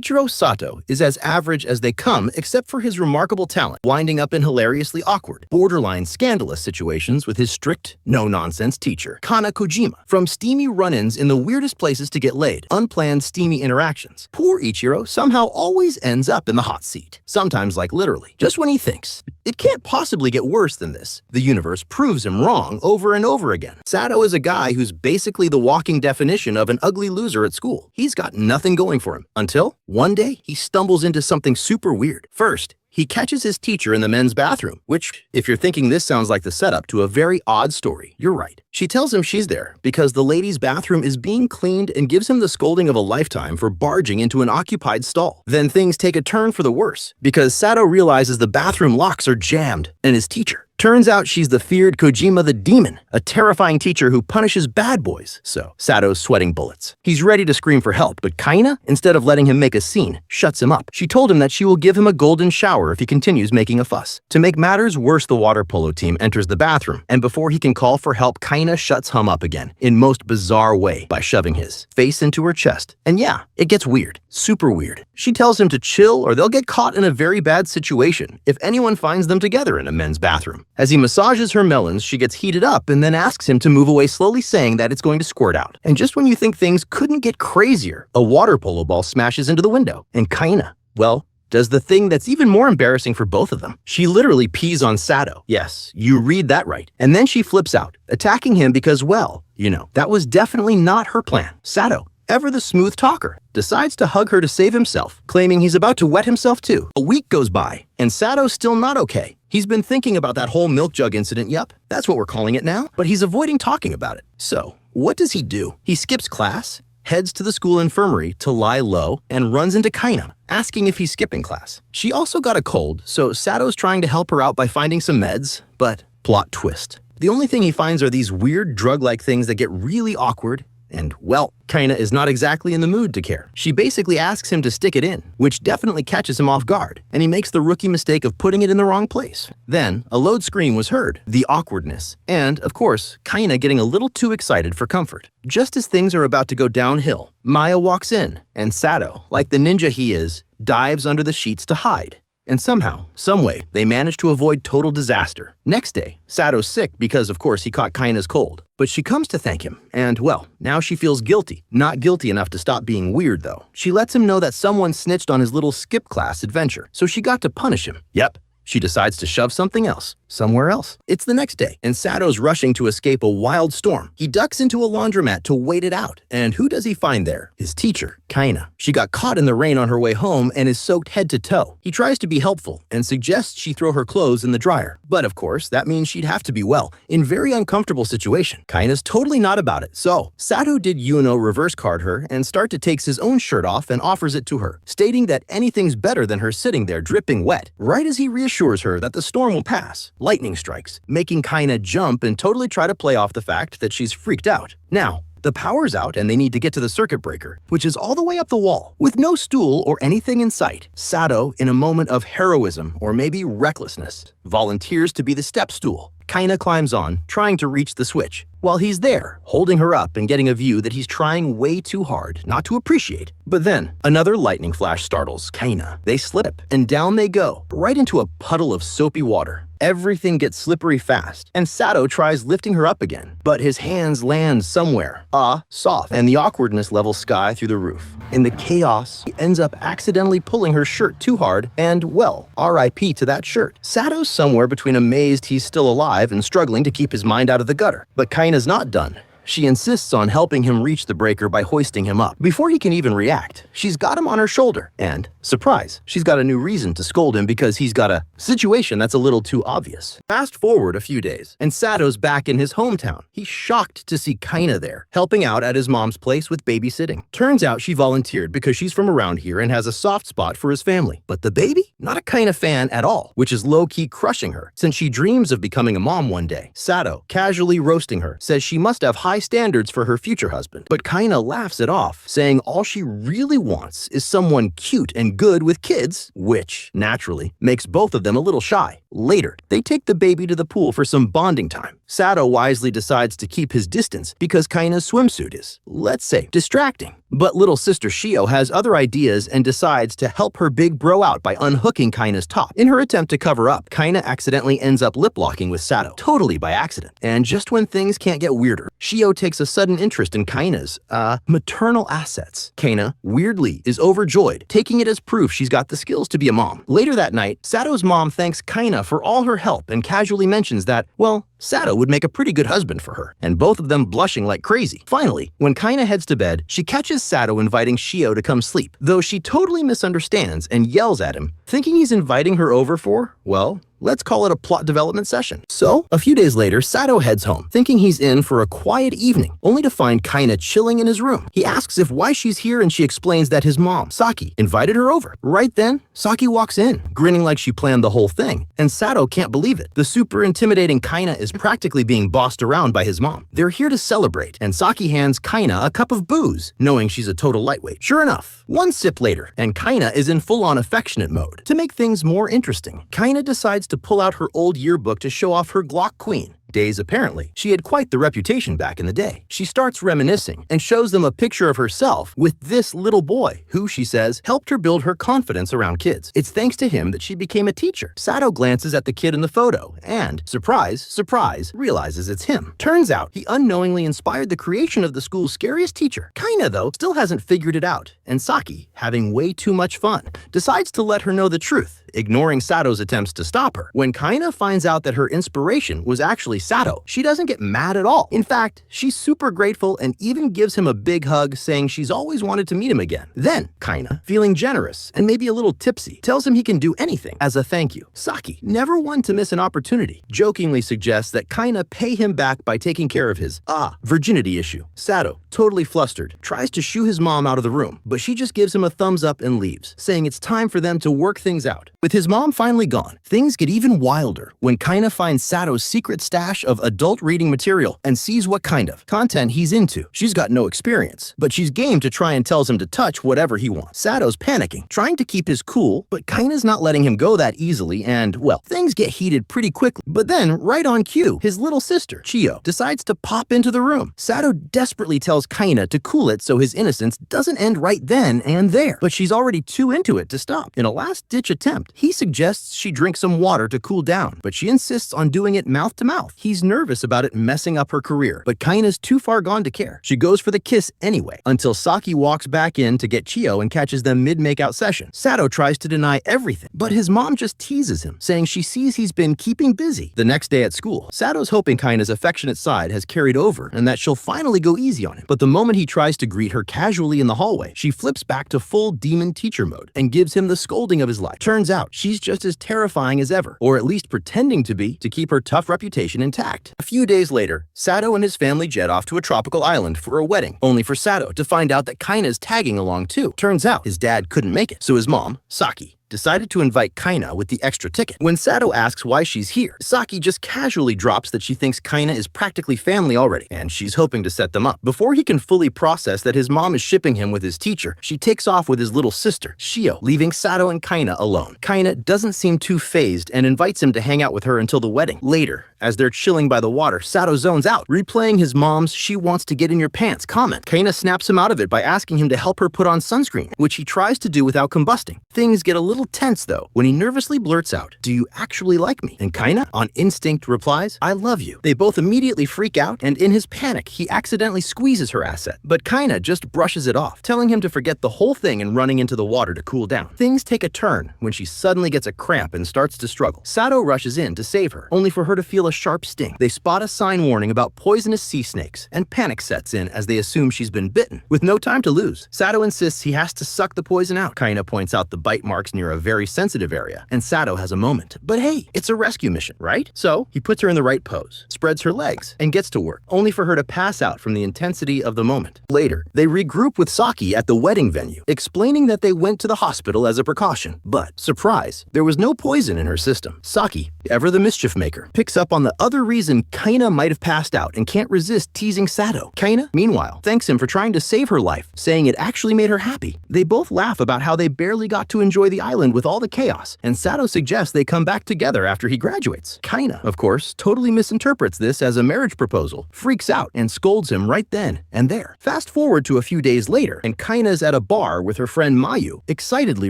Ichirou Satou is as average as they come except for his remarkable talent, winding up in hilariously awkward, borderline scandalous situations with his strict, no-nonsense teacher, Kana Kojima, from steamy run-ins in the weirdest places to get laid, unplanned steamy interactions. Poor Ichirou somehow always ends up in the hot seat, sometimes like literally, just when he thinks, it can't possibly get worse than this. The universe proves him wrong over and over again. Satou is a guy who's basically the walking definition of an ugly loser at school. He's got nothing going for him, until one day he stumbles into something super weird. First, he catches his teacher in the men's bathroom, which, if you're thinking this sounds like the setup to a very odd story, you're right. She tells him she's there because the ladies' bathroom is being cleaned and gives him the scolding of a lifetime for barging into an occupied stall. Then things take a turn for the worse because Satou realizes the bathroom locks are jammed and his teacher. Turns out she's the feared Kojima the Demon, a terrifying teacher who punishes bad boys. So Satou's sweating bullets. He's ready to scream for help, but Kana, instead of letting him make a scene, shuts him up. She told him that she will give him a golden shower if he continues making a fuss. To make matters worse, the water polo team enters the bathroom, and before he can call for help, Kana shuts him up again, in most bizarre way, by shoving his face into her chest. And yeah, it gets weird. Super weird. She tells him to chill or they'll get caught in a very bad situation if anyone finds them together in a men's bathroom. As he massages her melons, she gets heated up and then asks him to move away, slowly saying that it's going to squirt out. And just when you think things couldn't get crazier, a water polo ball smashes into the window. And Kana, well, does the thing that's even more embarrassing for both of them. She literally pees on Satou. Yes, you read that right. And then she flips out, attacking him because, well, you know, that was definitely not her plan. Satou, ever the smooth talker, decides to hug her to save himself, claiming he's about to wet himself too. A week goes by, and Satou's still not okay. He's been thinking about that whole milk jug incident, yup, that's what we're calling it now, but he's avoiding talking about it. So, what does he do? He skips class, heads to the school infirmary to lie low, and runs into Kana, asking if he's skipping class. She also got a cold, so Satou's trying to help her out by finding some meds, but plot twist. The only thing he finds are these weird drug-like things that get really awkward. And, well, Kana is not exactly in the mood to care. She basically asks him to stick it in, which definitely catches him off guard, and he makes the rookie mistake of putting it in the wrong place. Then, a loud scream was heard, the awkwardness, and, of course, Kana getting a little too excited for comfort. Just as things are about to go downhill, Maya walks in, and Satou, like the ninja he is, dives under the sheets to hide. And somehow, someway, they manage to avoid total disaster. Next day, Satou's sick because, of course, he caught Kana's cold. But she comes to thank him, and, well, now she feels guilty. Not guilty enough to stop being weird, though. She lets him know that someone snitched on his little skip class adventure, so she got to punish him. Yep. She decides to shove something else, somewhere else. It's the next day, and Satou's rushing to escape a wild storm. He ducks into a laundromat to wait it out, and who does he find there? His teacher, Kana. She got caught in the rain on her way home and is soaked head to toe. He tries to be helpful and suggests she throw her clothes in the dryer. But of course, that means she'd have to be, well, in very uncomfortable situation. Kana's totally not about it, so Satou did reverse card her and takes his own shirt off and offers it to her, stating that anything's better than her sitting there dripping wet. Right as he reassures her that the storm will pass, lightning strikes, making Kana jump and totally try to play off the fact that she's freaked out. Now, the power's out and they need to get to the circuit breaker, which is all the way up the wall, with no stool or anything in sight. Satou, in a moment of heroism or maybe recklessness, volunteers to be the step stool. Kana climbs on, trying to reach the switch, while he's there, holding her up and getting a view that he's trying way too hard not to appreciate. But then, another lightning flash startles Kana. They slip, and down they go, right into a puddle of soapy water. Everything gets slippery fast, and Satou tries lifting her up again, but his hands land somewhere, soft, and the awkwardness levels sky through the roof. In the chaos, he ends up accidentally pulling her shirt too hard, and, well, RIP to that shirt. Satou's somewhere between amazed he's still alive and struggling to keep his mind out of the gutter. But Kana's not done. She insists on helping him reach the breaker by hoisting him up. Before he can even react, she's got him on her shoulder. And, surprise, she's got a new reason to scold him because he's got a situation that's a little too obvious. Fast forward a few days, and Satou's back in his hometown. He's shocked to see Kana there, helping out at his mom's place with babysitting. Turns out she volunteered because she's from around here and has a soft spot for his family. But the baby? Not a Kana fan at all, which is low-key crushing her, since she dreams of becoming a mom one day. Satou, casually roasting her, says she must have high standards for her future husband, but Kana laughs it off, saying all she really wants is someone cute and good with kids, which, naturally, makes both of them a little shy. Later, they take the baby to the pool for some bonding time. Satou wisely decides to keep his distance because Kaina's swimsuit is, let's say, distracting. But little sister Shio has other ideas and decides to help her big bro out by unhooking Kaina's top. In her attempt to cover up, Kana accidentally ends up lip-locking with Satou, totally by accident. And just when things can't get weirder, Shio takes a sudden interest in Kaina's, maternal assets. Kana, weirdly, is overjoyed, taking it as proof she's got the skills to be a mom. Later that night, Satou's mom thanks Kana for all her help and casually mentions that, well, Satou would make a pretty good husband for her, and both of them blushing like crazy. Finally, when Kana heads to bed, she catches Satou inviting Shio to come sleep, though she totally misunderstands and yells at him, thinking he's inviting her over for, well, let's call it a plot development session. So, a few days later, Satou heads home, thinking he's in for a quiet evening, only to find Kana chilling in his room. He asks if why she's here and she explains that his mom, Saki, invited her over. Right then, Saki walks in, grinning like she planned the whole thing, and Satou can't believe it. The super intimidating Kana is practically being bossed around by his mom. They're here to celebrate, and Saki hands Kana a cup of booze, knowing she's a total lightweight. Sure enough, one sip later, and Kana is in full-on affectionate mode. To make things more interesting, Kana decides to pull out her old yearbook to show off her Glock Queen. Days apparently. She had quite the reputation back in the day. She starts reminiscing and shows them a picture of herself with this little boy who, she says, helped her build her confidence around kids. It's thanks to him that she became a teacher. Satou glances at the kid in the photo and, surprise, surprise, realizes it's him. Turns out he unknowingly inspired the creation of the school's scariest teacher. Kana, though, still hasn't figured it out, and Saki, having way too much fun, decides to let her know the truth, ignoring Satou's attempts to stop her. When Kana finds out that her inspiration was actually Satou, she doesn't get mad at all. In fact, she's super grateful and even gives him a big hug, saying she's always wanted to meet him again. Then, Kana, feeling generous and maybe a little tipsy, tells him he can do anything as a thank you. Saki, never one to miss an opportunity, jokingly suggests that Kana pay him back by taking care of his, virginity issue. Satou, totally flustered, tries to shoo his mom out of the room, but she just gives him a thumbs up and leaves, saying it's time for them to work things out. With his mom finally gone, things get even wilder when Kana finds Satou's secret stash of adult reading material and sees what kind of content he's into. She's got no experience, but she's game to try and tells him to touch whatever he wants. Satou's panicking, trying to keep his cool, but Kana's not letting him go that easily and, well, things get heated pretty quickly. But then, right on cue, his little sister, Chio, decides to pop into the room. Satou desperately tells Kana to cool it so his innocence doesn't end right then and there, but she's already too into it to stop. In a last-ditch attempt, he suggests she drink some water to cool down, but she insists on doing it mouth to mouth. He's nervous about it messing up her career, but Kana's too far gone to care. She goes for the kiss anyway, until Saki walks back in to get Chio and catches them mid-makeout session. Satou tries to deny everything, but his mom just teases him, saying she sees he's been keeping busy. The next day at school, Satou's hoping Kana's affectionate side has carried over and that she'll finally go easy on him. But the moment he tries to greet her casually in the hallway, she flips back to full demon teacher mode and gives him the scolding of his life. Turns out, she's just as terrifying as ever, or at least pretending to be, to keep her tough reputation intact. A few days later, Satou and his family jet off to a tropical island for a wedding, only for Satou to find out that Kana's tagging along too. Turns out his dad couldn't make it, so his mom, Saki, decided to invite Kana with the extra ticket. When Satou asks why she's here, Saki just casually drops that she thinks Kana is practically family already, and she's hoping to set them up. Before he can fully process that his mom is shipping him with his teacher, she takes off with his little sister, Shio, leaving Satou and Kana alone. Kana doesn't seem too fazed and invites him to hang out with her until the wedding. Later, as they're chilling by the water, Satou zones out, replaying his mom's "she wants to get in your pants" comment. Kana snaps him out of it by asking him to help her put on sunscreen, which he tries to do without combusting. Things get a little tense though when he nervously blurts out, "Do you actually like me?" And Kana, on instinct, replies, "I love you." They both immediately freak out, and in his panic, he accidentally squeezes her asset. But Kana just brushes it off, telling him to forget the whole thing and running into the water to cool down. Things take a turn when she suddenly gets a cramp and starts to struggle. Satou rushes in to save her, only for her to feel a sharp sting. They spot a sign warning about poisonous sea snakes, and panic sets in as they assume she's been bitten. With no time to lose, Satou insists he has to suck the poison out. Kana points out the bite marks near a very sensitive area, and Satou has a moment. But hey, it's a rescue mission, right? So he puts her in the right pose, spreads her legs, and gets to work, only for her to pass out from the intensity of the moment. Later, they regroup with Saki at the wedding venue, explaining that they went to the hospital as a precaution. But, surprise, there was no poison in her system. Saki, ever the mischief maker, picks up on the other reason Kana might have passed out and can't resist teasing Satou. Kana, meanwhile, thanks him for trying to save her life, saying it actually made her happy. They both laugh about how they barely got to enjoy the island island with all the chaos, and Satou suggests they come back together after he graduates. Kana, of course, totally misinterprets this as a marriage proposal, freaks out, and scolds him right then and there. Fast forward to a few days later, and Kana's at a bar with her friend Mayu, excitedly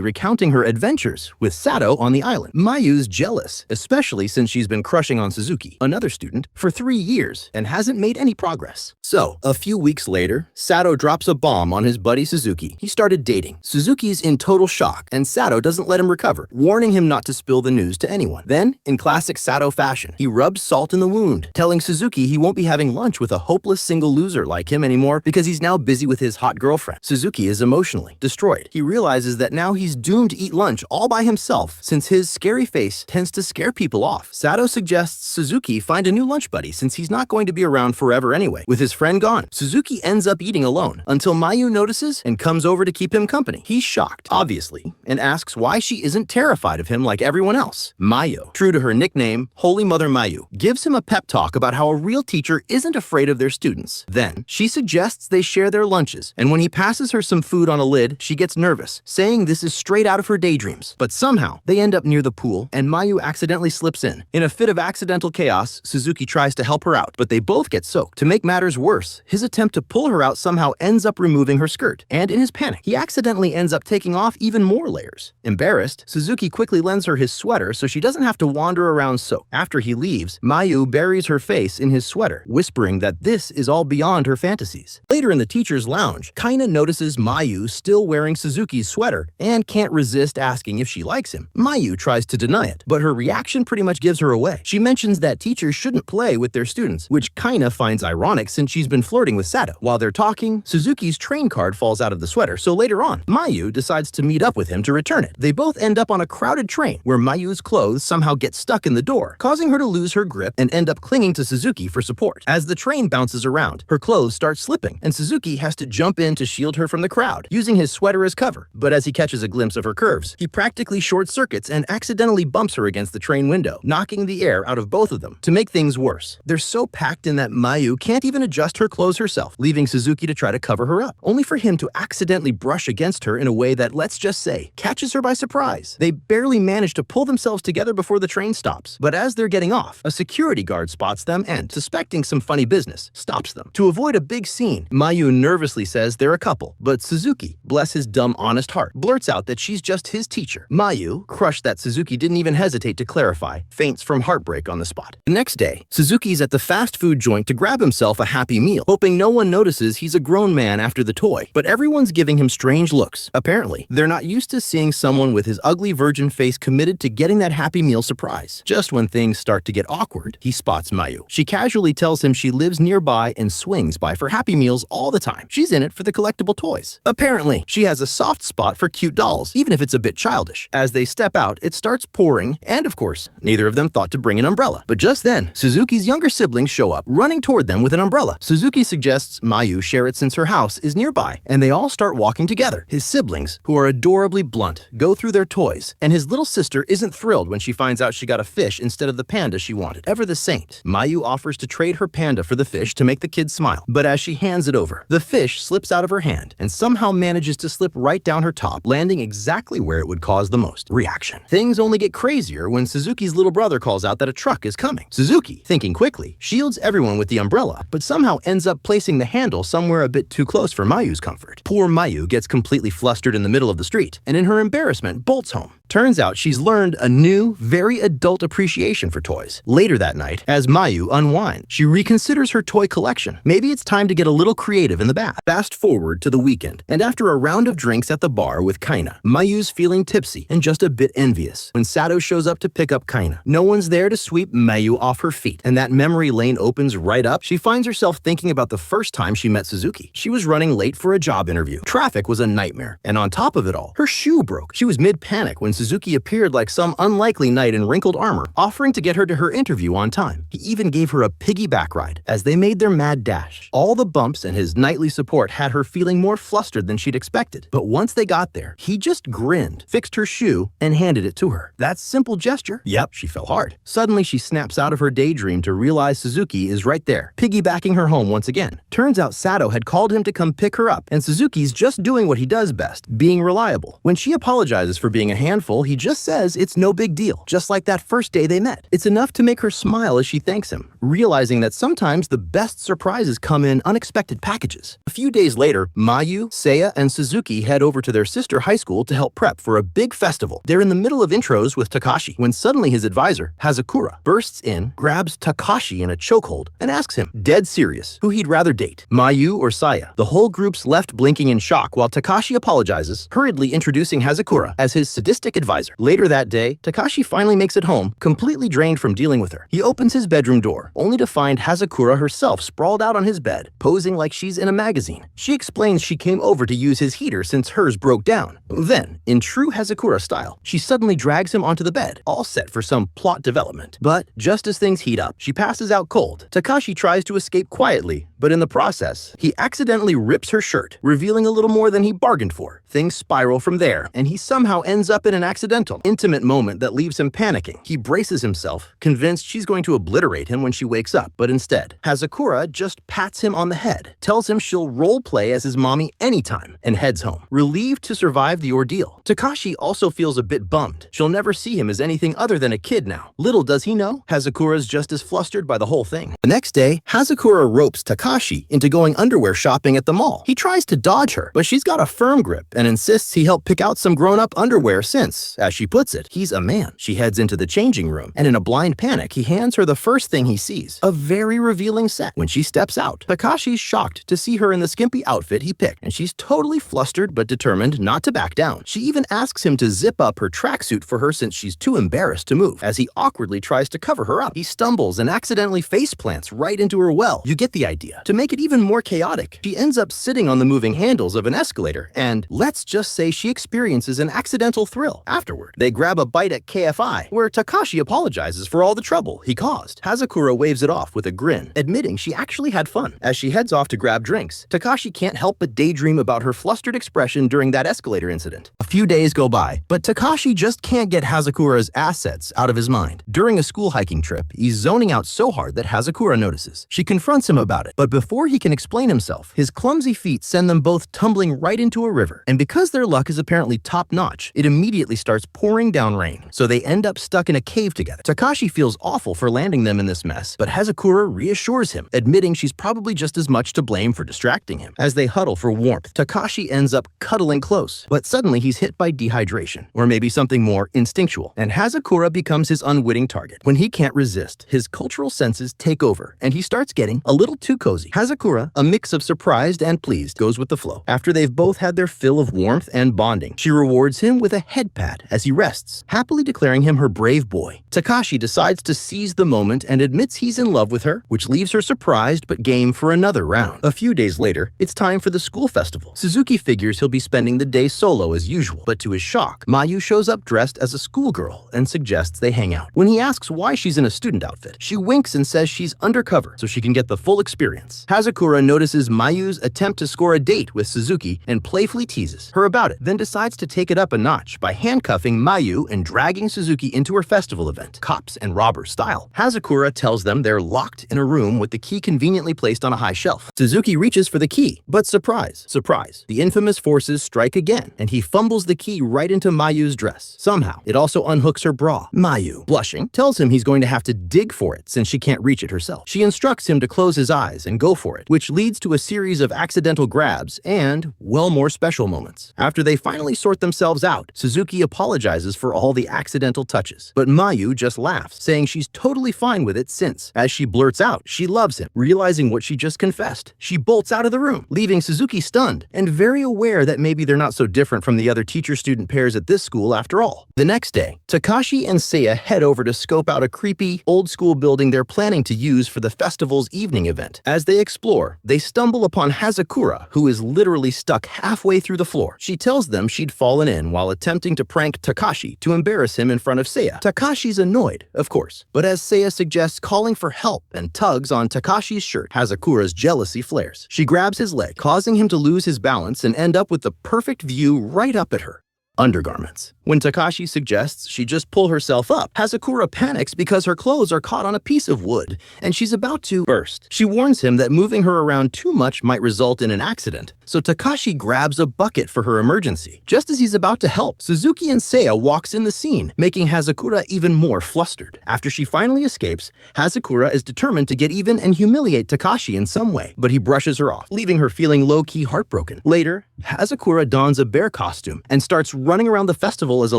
recounting her adventures with Satou on the island. Mayu's jealous, especially since she's been crushing on Suzuki, another student, for 3 years and hasn't made any progress. So, a few weeks later, Satou drops a bomb on his buddy Suzuki. He started dating. Suzuki's in total shock, and Satou doesn't let him recover, warning him not to spill the news to anyone. Then, in classic Satou fashion, he rubs salt in the wound, telling Suzuki he won't be having lunch with a hopeless single loser like him anymore because he's now busy with his hot girlfriend. Suzuki is emotionally destroyed. He realizes that now he's doomed to eat lunch all by himself since his scary face tends to scare people off. Satou suggests Suzuki find a new lunch buddy since he's not going to be around forever anyway. With his friend gone, Suzuki ends up eating alone until Mayu notices and comes over to keep him company. He's shocked, obviously, and asks why she isn't terrified of him like everyone else. Mayu, true to her nickname, Holy Mother Mayu, gives him a pep talk about how a real teacher isn't afraid of their students. Then, she suggests they share their lunches, and when he passes her some food on a lid, she gets nervous, saying this is straight out of her daydreams. But somehow, they end up near the pool, and Mayu accidentally slips in. In a fit of accidental chaos, Suzuki tries to help her out, but they both get soaked. To make matters worse, his attempt to pull her out somehow ends up removing her skirt, and in his panic, he accidentally ends up taking off even more layers. Embarrassed, Suzuki quickly lends her his sweater so she doesn't have to wander around soaked. After he leaves, Mayu buries her face in his sweater, whispering that this is all beyond her fantasies. Later in the teacher's lounge, Kana notices Mayu still wearing Suzuki's sweater and can't resist asking if she likes him. Mayu tries to deny it, but her reaction pretty much gives her away. She mentions that teachers shouldn't play with their students, which Kana finds ironic since she's been flirting with Satou. While they're talking, Suzuki's train card falls out of the sweater, so later on, Mayu decides to meet up with him to return it. They both end up on a crowded train where Mayu's clothes somehow get stuck in the door, causing her to lose her grip and end up clinging to Suzuki for support. As the train bounces around, her clothes start slipping, and Suzuki has to jump in to shield her from the crowd, using his sweater as cover. But as he catches a glimpse of her curves, he practically short-circuits and accidentally bumps her against the train window, knocking the air out of both of them. To make things worse, they're so packed in that Mayu can't even adjust her clothes herself, leaving Suzuki to try to cover her up, only for him to accidentally brush against her in a way that, let's just say, catches her by surprise. They barely manage to pull themselves together before the train stops, but as they're getting off, a security guard spots them and, suspecting some funny business, stops them. To avoid a big scene, Mayu nervously says they're a couple, but Suzuki, bless his dumb honest heart, blurts out that she's just his teacher. Mayu, crushed that Suzuki didn't even hesitate to clarify, faints from heartbreak on the spot. The next day, Suzuki's at the fast food joint to grab himself a Happy Meal, hoping no one notices he's a grown man after the toy, but everyone's giving him strange looks. Apparently, they're not used to seeing someone with his ugly virgin face committed to getting that Happy Meal surprise. Just when things start to get awkward, he spots Mayu. She casually tells him she lives nearby and swings by for Happy Meals all the time. She's in it for the collectible toys. Apparently, she has a soft spot for cute dolls, even if it's a bit childish. As they step out, it starts pouring, and of course, neither of them thought to bring an umbrella. But just then, Suzuki's younger siblings show up, running toward them with an umbrella. Suzuki suggests Mayu share it since her house is nearby, and they all start walking together. His siblings, who are adorably blunt, go through their toys, and his little sister isn't thrilled when she finds out she got a fish instead of the panda she wanted. Ever the saint, Mayu offers to trade her panda for the fish to make the kids smile, but as she hands it over, the fish slips out of her hand and somehow manages to slip right down her top, landing exactly where it would cause the most reaction. Things only get crazier when Suzuki's little brother calls out that a truck is coming. Suzuki, thinking quickly, shields everyone with the umbrella, but somehow ends up placing the handle somewhere a bit too close for Mayu's comfort. Poor Mayu gets completely flustered in the middle of the street, and in her embarrassment, bolts home. Turns out she's learned a new, very adult appreciation for toys. Later that night, as Mayu unwinds, she reconsiders her toy collection. Maybe it's time to get a little creative in the bath. Fast forward to the weekend, and after a round of drinks at the bar with Kana, Mayu's feeling tipsy and just a bit envious when Satou shows up to pick up Kana. No one's there to sweep Mayu off her feet, and that memory lane opens right up. She finds herself thinking about the first time she met Suzuki. She was running late for a job interview. Traffic was a nightmare, and on top of it all, her shoe broke. She was mid-panic when Suzuki appeared like some unlikely knight in wrinkled armor, offering to get her to her interview on time. He even gave her a piggyback ride as they made their mad dash. All the bumps and his nightly support had her feeling more flustered than she'd expected. But once they got there, he just grinned, fixed her shoe, and handed it to her. That simple gesture? Yep, she fell hard. Suddenly, she snaps out of her daydream to realize Suzuki is right there, piggybacking her home once again. Turns out Satou had called him to come pick her up, and Suzuki's just doing what he does best, being reliable. When she apologizes for being a handful playful, he just says it's no big deal, just like that first day they met. It's enough to make her smile as she thanks him, realizing that sometimes the best surprises come in unexpected packages. A few days later, Mayu, Seiya, and Suzuki head over to their sister high school to help prep for a big festival. They're in the middle of intros with Tekashi when suddenly his advisor, Hazakura, bursts in, grabs Tekashi in a chokehold, and asks him, dead serious, who he'd rather date, Mayu or Seiya. The whole group's left blinking in shock while Tekashi apologizes, hurriedly introducing Hazakura as his sadistic advisor. Later that day, Tekashi finally makes it home, completely drained from dealing with her. He opens his bedroom door, only to find Hazakura herself sprawled out on his bed, posing like she's in a magazine. She explains she came over to use his heater since hers broke down. Then, in true Hazakura style, she suddenly drags him onto the bed, all set for some plot development. But just as things heat up, she passes out cold. Tekashi tries to escape quietly, but in the process, he accidentally rips her shirt, revealing a little more than he bargained for. Things spiral from there, and he somehow ends up in an accidental, intimate moment that leaves him panicking. He braces himself, convinced she's going to obliterate him when she wakes up, but instead, Hazakura just pats him on the head, tells him she'll role play as his mommy anytime, and heads home, relieved to survive the ordeal. Tekashi also feels a bit bummed. She'll never see him as anything other than a kid now. Little does he know, Hazakura's just as flustered by the whole thing. The next day, Hazakura ropes Tekashi into going underwear shopping at the mall. He tries to dodge her, but she's got a firm grip and insists he help pick out some grown-up underwear since, as she puts it, he's a man. She heads into the changing room, and in a blind panic, he hands her the first thing he sees, a very revealing set. When she steps out, Tekashi's shocked to see her in the skimpy outfit he picked, and she's totally flustered but determined not to back down. She even asks him to zip up her tracksuit for her since she's too embarrassed to move. As he awkwardly tries to cover her up, he stumbles and accidentally faceplants right into her well. You get the idea. To make it even more chaotic, she ends up sitting on the moving handles of an escalator, and let's just say she experiences an accidental thrill. Afterward, they grab a bite at KFI, where Tekashi apologizes for all the trouble he caused. Hazakura waves it off with a grin, admitting she actually had fun. As she heads off to grab drinks, Tekashi can't help but daydream about her flustered expression during that escalator incident. A few days go by, but Tekashi just can't get Hazakura's assets out of his mind. During a school hiking trip, he's zoning out so hard that Hazakura notices. She confronts him about it, but before he can explain himself, his clumsy feet send them both tumbling right into a river. And because their luck is apparently top-notch, it immediately starts pouring down rain, so they end up stuck in a cave together. Tekashi feels awful for landing them in this mess, but Hazakura reassures him, admitting she's probably just as much to blame for distracting him. As they huddle for warmth, Tekashi ends up cuddling close, but suddenly he's hit by dehydration, or maybe something more instinctual, and Hazakura becomes his unwitting target. When he can't resist, his cultural senses take over, and he starts getting a little too cozy. Hazakura, a mix of surprised and pleased, goes with the flow. After they've both had their fill of warmth and bonding, she rewards him with a head pat as he rests, happily declaring him her brave boy. Tekashi decides to seize the moment and admits he's in love with her, which leaves her surprised but game for another round. A few days later, it's time for the school festival. Suzuki figures he'll be spending the day solo as usual, but to his shock, Mayu shows up dressed as a schoolgirl and suggests they hang out. When he asks why she's in a student outfit, she winks and says she's undercover so she can get the full experience. Hazakura notices Mayu's attempt to score a date with Suzuki and playfully teases her about it, then decides to take it up a notch by handcuffing Mayu and dragging Suzuki into her festival event, cops and robbers style. Hazakura tells them they're locked in a room with the key conveniently placed on a high shelf. Suzuki reaches for the key, but surprise, surprise, the infamous forces strike again, and he fumbles the key right into Mayu's dress. Somehow, it also unhooks her bra. Mayu, blushing, tells him he's going to have to dig for it since she can't reach it herself. She instructs him to close his eyes and go for it, which leads to a series of accidental grabs and, well, more special moments. After they finally sort themselves out, Suzuki apologizes for all the accidental touches, but Mayu just laughs, saying she's totally fine with it since, as she blurts out, she loves him. Realizing what she just confessed, she bolts out of the room, leaving Suzuki stunned and very aware that maybe they're not so different from the other teacher-student pairs at this school after all. The next day, Tekashi and Seiya head over to scope out a creepy, old-school building they're planning to use for the festival's evening event. As they explore, they stumble upon Hazakura, who is literally stuck halfway through the floor. She tells them she'd fallen in while attempting to prank Tekashi to embarrass him in front of Seiya. Tekashi's annoyed, of course, but as Seiya suggests calling for help and tugs on Tekashi's shirt, Hazakura's jealousy flares. She grabs his leg, causing him to lose his balance and end up with the perfect view right up at her. undergarments. When Tekashi suggests she just pull herself up, Hazakura panics because her clothes are caught on a piece of wood, and she's about to burst. She warns him that moving her around too much might result in an accident, so Tekashi grabs a bucket for her emergency. Just as he's about to help, Suzuki and Seiya walks in the scene, making Hazakura even more flustered. After she finally escapes, Hazakura is determined to get even and humiliate Tekashi in some way, but he brushes her off, leaving her feeling low-key heartbroken. Later, Hazakura dons a bear costume and starts running around the festival as a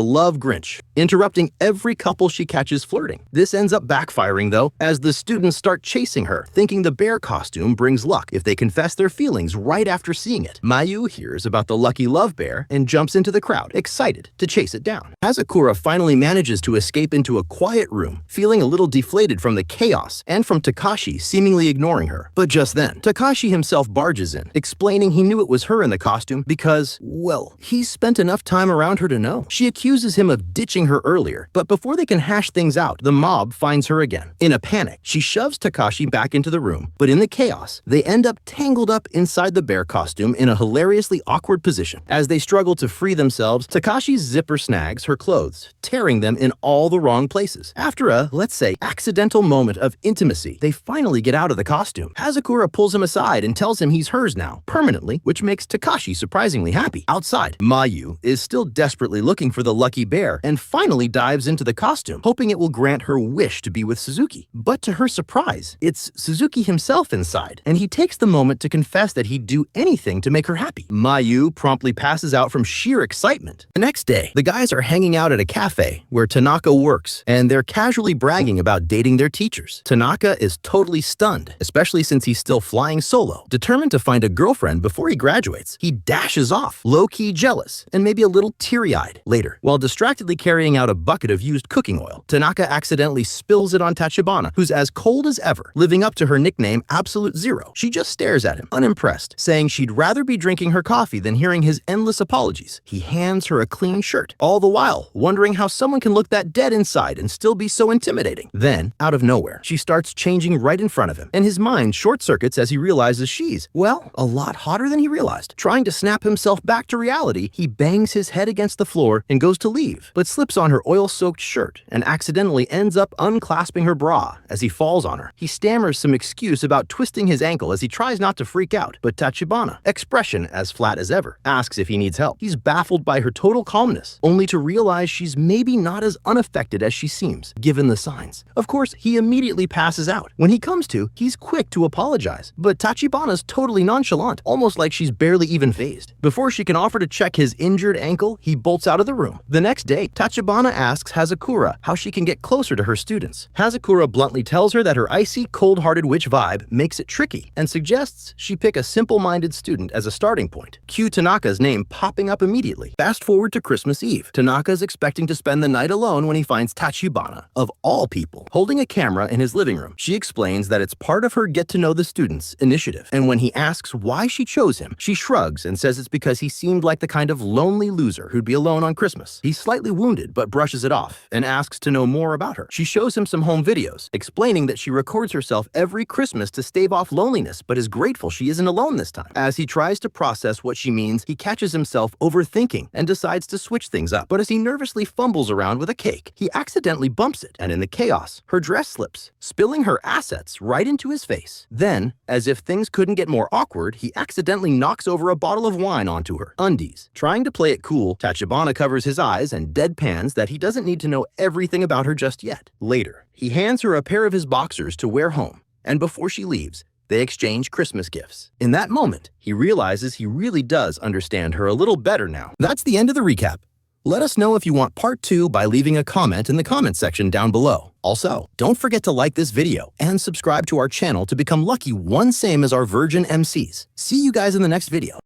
love Grinch, interrupting every couple she catches flirting. This ends up backfiring, though, as the students start chasing her, thinking the bear costume brings luck if they confess their feelings right after seeing it. Mayu hears about the lucky love bear and jumps into the crowd, excited to chase it down. Hazakura finally manages to escape into a quiet room, feeling a little deflated from the chaos and from Tekashi seemingly ignoring her. But just then, Tekashi himself barges in, explaining he knew it was her in the costume because, well, he's spent enough time around her to know. She accuses him of ditching her earlier, but before they can hash things out, the mob finds her again. In a panic, she shoves Tekashi back into the room, but in the chaos, they end up tangled up inside the bear costume in a hilariously awkward position. As they struggle to free themselves, Takashi's zipper snags her clothes, tearing them in all the wrong places. After a, let's say, accidental moment of intimacy, they finally get out of the costume. Hazakura pulls him aside and tells him he's hers now, permanently, which makes Tekashi surprisingly happy. Outside, Mayu is still desperately looking for the lucky bear and finally dives into the costume, hoping it will grant her wish to be with Suzuki. But to her surprise, it's Suzuki himself inside, and he takes the moment to confess that he'd do anything to make her happy. Mayu promptly passes out from sheer excitement. The next day, the guys are hanging out at a cafe where Tanaka works, and they're casually bragging about dating their teachers. Tanaka is totally stunned, especially since he's still flying solo. Determined to find a girlfriend before he graduates, he dashes off, low-key jealous, and maybe a little teary-eyed. Later, while distractedly carrying out a bucket of used cooking oil, Tanaka accidentally spills it on Tachibana, who's as cold as ever, living up to her nickname Absolute Zero. She just stares at him, unimpressed, saying she'd rather be drinking her coffee than hearing his endless apologies. He hands her a clean shirt, all the while wondering how someone can look that dead inside and still be so intimidating. Then, out of nowhere, she starts changing right in front of him, and his mind short-circuits as he realizes she's, well, a lot hotter than he realized. Trying to snap himself back to reality, he bangs his head against the floor and goes to leave, but slips on her oil-soaked shirt and accidentally ends up unclasping her bra as he falls on her. He stammers some excuse about twisting his ankle as he tries not to freak out, but Tachibana, expression as flat as ever, asks if he needs help. He's baffled by her total calmness, only to realize she's maybe not as unaffected as she seems, given the signs. Of course, he immediately passes out. When he comes to, he's quick to apologize, but Tachibana's totally nonchalant, almost like she's barely even fazed. Before she can offer to check his injured ankle, he bolts out of the room. The next day, Tachibana asks Hazakura how she can get closer to her students. Hazakura bluntly tells her that her icy, cold-hearted witch vibe makes it tricky and suggests she pick a simple-minded student as a starting point. Cue Tanaka's name popping up immediately. Fast forward to Christmas Eve. Tanaka is expecting to spend the night alone when he finds Tachibana, of all people, holding a camera in his living room. She explains that it's part of her get-to-know-the-students initiative, and when he asks why she chose him, she shrugs and says it's because he seemed like the kind of lonely loser who'd be alone on Christmas. He's slightly wounded, but brushes it off and asks to know more about her. She shows him some home videos, explaining that she records herself every Christmas to stave off loneliness, but is grateful she isn't alone this time. As he tries to process what she means, he catches himself overthinking and decides to switch things up. But as he nervously fumbles around with a cake, he accidentally bumps it, and in the chaos, her dress slips, spilling her assets right into his face. Then, as if things couldn't get more awkward, he accidentally knocks over a bottle of wine onto her undies. Trying to play it cool, Tachibana covers his eyes and deadpans that he doesn't need to know everything about her just yet. Later, he hands her a pair of his boxers to wear home, and before she leaves, they exchange Christmas gifts. In that moment, he realizes he really does understand her a little better now. That's the end of the recap. Let us know if you want part 2 by leaving a comment in the comment section down below. Also, don't forget to like this video and subscribe to our channel to become lucky one same as our virgin MCs. See you guys in the next video.